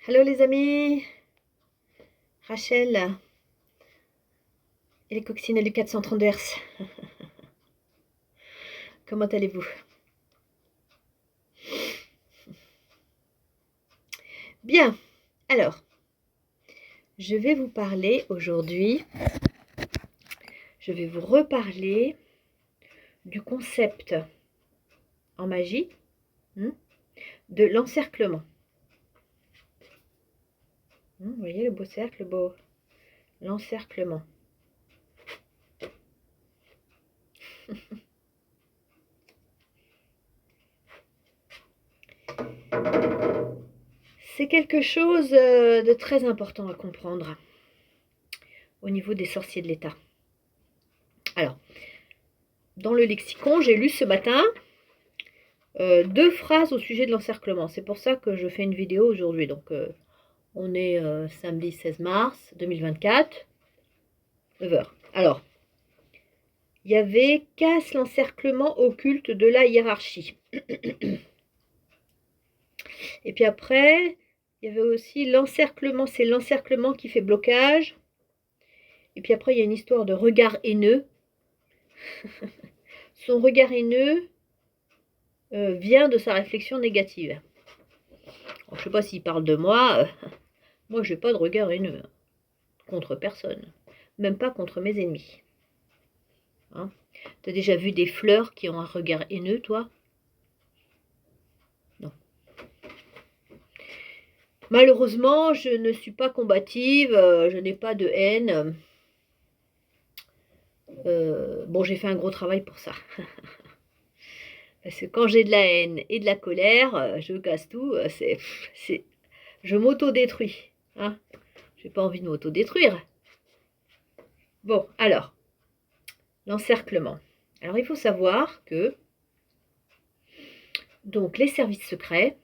Hello les amis, Rachel et les coccinelles du 432 Hz. Comment allez-vous? Bien, alors, je vais vous parler aujourd'hui, je vais vous reparler du concept en magie de l'encerclement. Vous voyez le beau cercle, le beau l'encerclement. C'est quelque chose de très important à comprendre au niveau des sorciers de l'État. Alors, dans le lexicon, j'ai lu ce matin 2 phrases au sujet de l'encerclement. C'est pour ça que je fais une vidéo aujourd'hui. Donc, on est samedi 16 mars 2024, 9 h. Alors, il y avait « casse l'encerclement occulte de la hiérarchie ». Et puis après, il y avait aussi l'encerclement, c'est l'encerclement qui fait blocage. Et puis après, il y a une histoire de regard haineux. Son regard haineux vient de sa réflexion négative. Alors, je ne sais pas s'il parle de moi. Moi, je n'ai pas de regard haineux contre personne. Même pas contre mes ennemis. Hein? Tu as déjà vu des fleurs qui ont un regard haineux, toi? Non. Malheureusement, je ne suis pas combative, je n'ai pas de haine. Bon, j'ai fait un gros travail pour ça. Parce que quand j'ai de la haine et de la colère, je casse tout, je m'auto-détruis. Hein? J'ai pas envie de m'auto-détruire. Bon, alors, l'encerclement. Alors, il faut savoir que donc les services secrets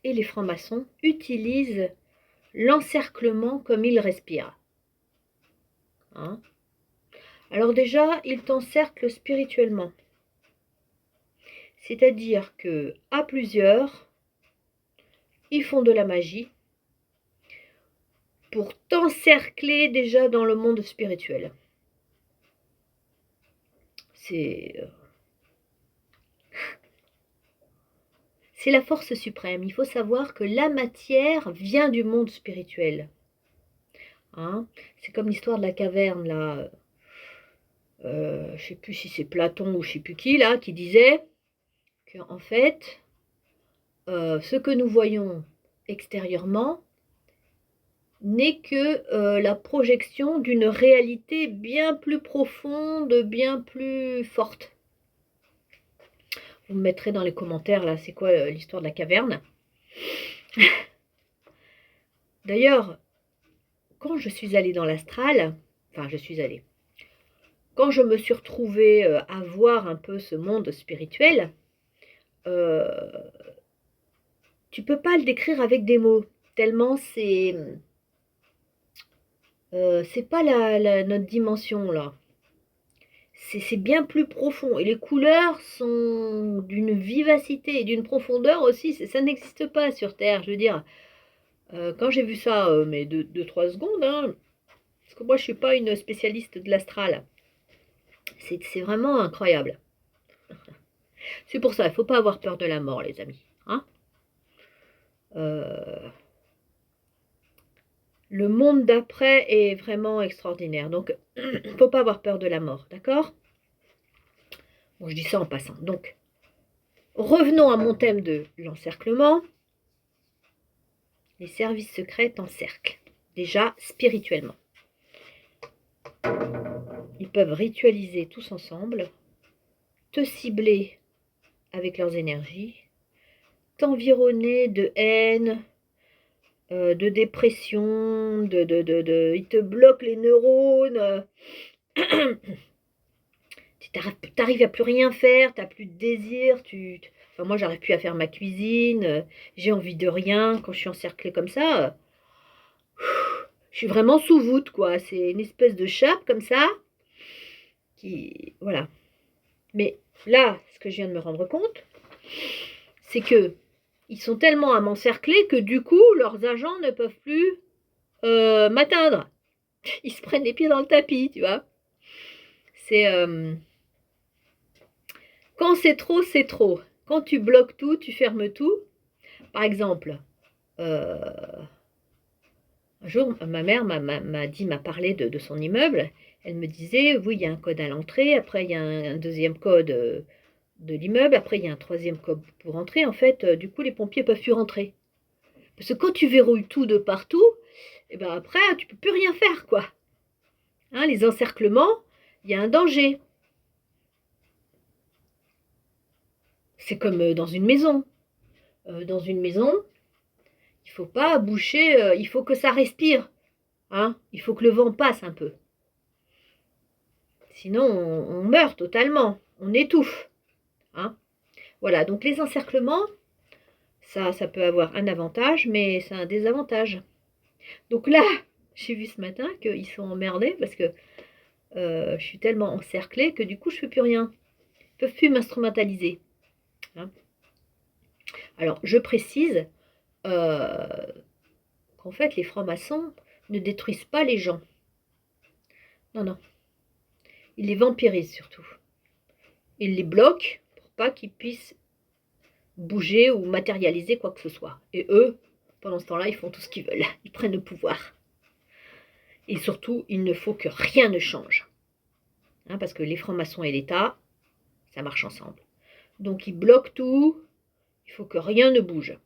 et les francs-maçons utilisent l'encerclement comme ils respirent. Hein? Alors déjà, ils t'encerclent spirituellement. C'est-à-dire que à plusieurs, ils font de la magie pour t'encercler déjà dans le monde spirituel. C'est la force suprême. Il faut savoir que la matière vient du monde spirituel. Hein? C'est comme l'histoire de la caverne, là. Je ne sais plus si c'est Platon ou je ne sais plus qui, là, qui disait qu'en fait, ce que nous voyons extérieurement n'est que la projection d'une réalité bien plus profonde, bien plus forte. Vous me mettrez dans les commentaires, là, c'est quoi l'histoire de la caverne. D'ailleurs, quand je suis allée dans l'astral, quand je me suis retrouvée à voir un peu ce monde spirituel, tu peux pas le décrire avec des mots, tellement c'est pas notre dimension, là. C'est bien plus profond. Et les couleurs sont d'une vivacité et d'une profondeur aussi. Ça n'existe pas sur Terre. Je veux dire, quand j'ai vu ça, mais 2-3 secondes, hein, parce que moi je ne suis pas une spécialiste de l'astral. C'est vraiment incroyable. C'est pour ça, il ne faut pas avoir peur de la mort, les amis. Hein, le monde d'après est vraiment extraordinaire. Donc, il ne faut pas avoir peur de la mort, d'accord? Bon, je dis ça en passant. Donc, revenons à mon thème de l'encerclement. Les services secrets t'encerclent, déjà spirituellement. Ils peuvent ritualiser tous ensemble, te cibler avec leurs énergies, t'environner de haine, de dépression, ils te bloquent les neurones, t'arrives à plus rien faire, t'as plus de désir, enfin, moi j'arrive plus à faire ma cuisine, j'ai envie de rien quand je suis encerclée comme ça. Je suis vraiment sous voûte, quoi. C'est une espèce de chape comme ça, voilà. Mais là, ce que je viens de me rendre compte, c'est que Ils sont tellement à m'encercler que du coup, leurs agents ne peuvent plus m'atteindre. Ils se prennent les pieds dans le tapis, tu vois. C'est quand c'est trop, c'est trop. Quand tu bloques tout, tu fermes tout. Par exemple, un jour, ma mère m'a parlé de son immeuble. Elle me disait, oui, il y a un code à l'entrée, après il y a un deuxième code de l'immeuble, après il y a un troisième code pour entrer. En fait, du coup, les pompiers peuvent plus rentrer. Parce que quand tu verrouilles tout de partout, et ben après, tu peux plus rien faire, quoi. Hein, les encerclements, il y a un danger. C'est comme dans une maison. Dans une maison, il faut pas boucher, il faut que ça respire. Hein, il faut que le vent passe un peu. Sinon, on meurt totalement. On étouffe. Hein. Voilà, donc les encerclements, ça peut avoir un avantage, mais c'est un désavantage. Donc là, j'ai vu ce matin qu'ils sont emmerdés parce que je suis tellement encerclée que du coup, je ne fais plus rien. Ils ne peuvent plus m'instrumentaliser. Hein. Alors, je précise qu'en fait, les francs-maçons ne détruisent pas les gens. Non, non. Ils les vampirisent surtout. Ils les bloquent pour pas qu'ils puissent bouger ou matérialiser quoi que ce soit. Et eux, pendant ce temps-là, ils font tout ce qu'ils veulent. Ils prennent le pouvoir. Et surtout, il ne faut que rien ne change. Hein, parce que les francs-maçons et l'État, ça marche ensemble. Donc ils bloquent tout, il faut que rien ne bouge.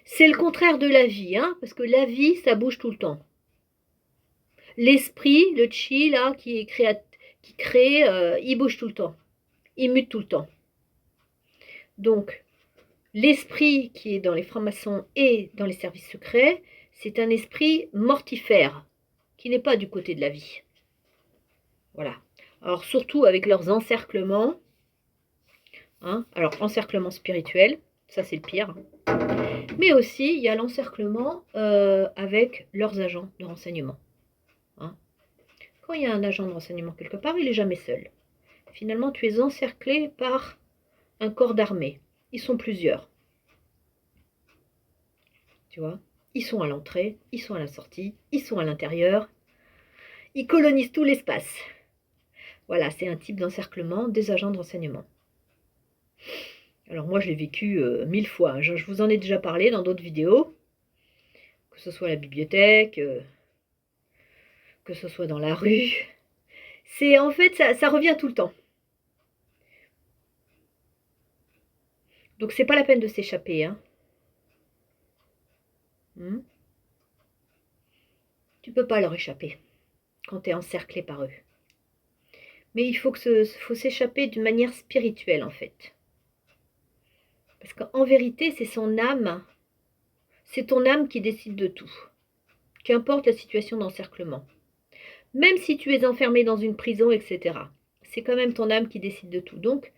C'est le contraire de la vie, hein, parce que la vie, ça bouge tout le temps. L'esprit, le chi, là, qui crée, il bouge tout le temps. Il mute tout le temps. Donc, l'esprit qui est dans les francs-maçons et dans les services secrets, c'est un esprit mortifère, qui n'est pas du côté de la vie. Voilà. Alors, surtout avec leurs encerclements. Hein, alors, encerclement spirituel, ça c'est le pire. Mais aussi, il y a l'encerclement avec leurs agents de renseignement. Hein. Quand il y a un agent de renseignement quelque part, il n'est jamais seul. Finalement, tu es encerclé par un corps d'armée. Ils sont plusieurs. Tu vois, ils sont à l'entrée, ils sont à la sortie, ils sont à l'intérieur. Ils colonisent tout l'espace. Voilà, c'est un type d'encerclement des agents de renseignement. Alors moi, je l'ai vécu 1000 fois. Je vous en ai déjà parlé dans d'autres vidéos. Que ce soit à la bibliothèque, que ce soit dans la rue. C'est en fait, ça revient tout le temps. Donc c'est pas la peine de s'échapper. Hein. Tu peux pas leur échapper quand tu es encerclé par eux. Mais il faut s'échapper d'une manière spirituelle en fait. Parce qu'en vérité, c'est son âme. C'est ton âme qui décide de tout. Qu'importe la situation d'encerclement. Même si tu es enfermé dans une prison, etc. C'est quand même ton âme qui décide de tout. Donc,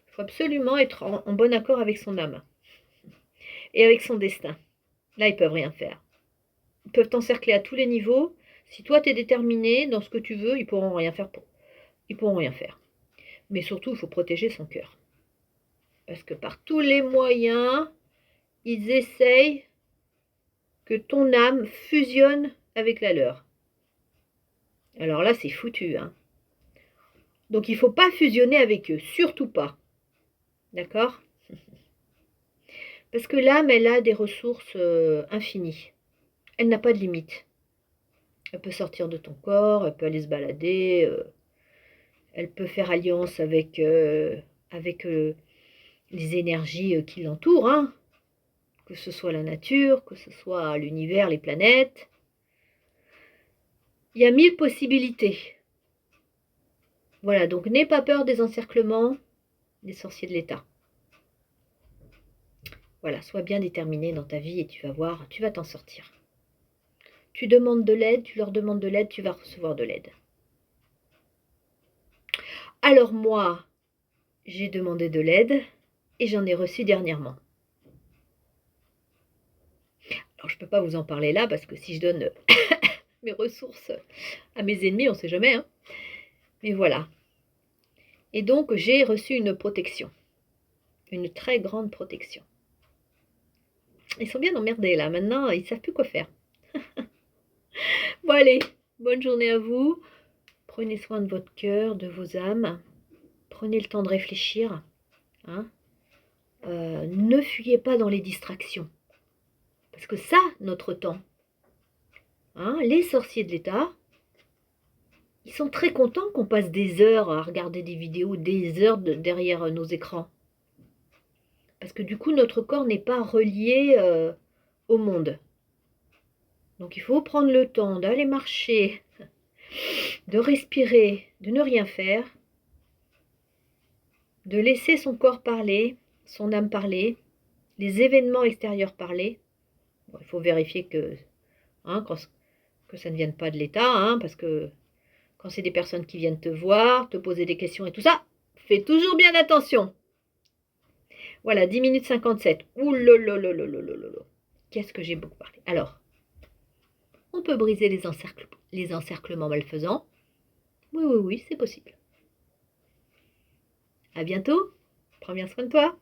il faut absolument être en bon accord avec son âme. Et avec son destin. Là, ils peuvent rien faire. Ils peuvent t'encercler à tous les niveaux. Si toi, tu es déterminé dans ce que tu veux, ils pourront rien faire. Ils pourront rien faire. Mais surtout, il faut protéger son cœur. Parce que par tous les moyens, ils essayent que ton âme fusionne avec la leur. Alors là, c'est foutu. Hein. Donc il ne faut pas fusionner avec eux, surtout pas. D'accord? Parce que l'âme, elle a des ressources infinies. Elle n'a pas de limite. Elle peut sortir de ton corps, elle peut aller se balader, elle peut faire alliance avec les énergies qui l'entourent, hein. Que ce soit la nature, que ce soit l'univers, les planètes. Il y a 1000 possibilités. Voilà, donc n'aie pas peur des encerclements des sorciers de l'État. Voilà, sois bien déterminé dans ta vie et tu vas voir, tu vas t'en sortir. Tu demandes de l'aide, tu leur demandes de l'aide, tu vas recevoir de l'aide. Alors moi, j'ai demandé de l'aide et j'en ai reçu dernièrement. Alors je ne peux pas vous en parler là parce que si je donne mes ressources à mes ennemis, on ne sait jamais. Hein. Mais voilà. Et donc j'ai reçu une protection. Une très grande protection. Ils sont bien emmerdés là, maintenant ils savent plus quoi faire. Bon allez, bonne journée à vous. Prenez soin de votre cœur, de vos âmes. Prenez le temps de réfléchir. Hein. Ne fuyez pas dans les distractions. Parce que ça, notre temps. Hein, les sorciers de l'État, ils sont très contents qu'on passe des heures à regarder des vidéos, des heures derrière nos écrans. Parce que du coup, notre corps n'est pas relié au monde. Donc il faut prendre le temps d'aller marcher, de respirer, de ne rien faire, de laisser son corps parler, son âme parler, les événements extérieurs parler. Bon, il faut vérifier que, hein, que ça ne vienne pas de l'État, hein, parce que quand c'est des personnes qui viennent te voir, te poser des questions et tout ça, fais toujours bien attention. Voilà, 10 minutes 57. Ouh là là là là là là là. Qu'est-ce que j'ai beaucoup parlé. Alors, on peut briser les encerclements malfaisants. Oui, oui, oui, c'est possible. À bientôt. Prends bien soin de toi.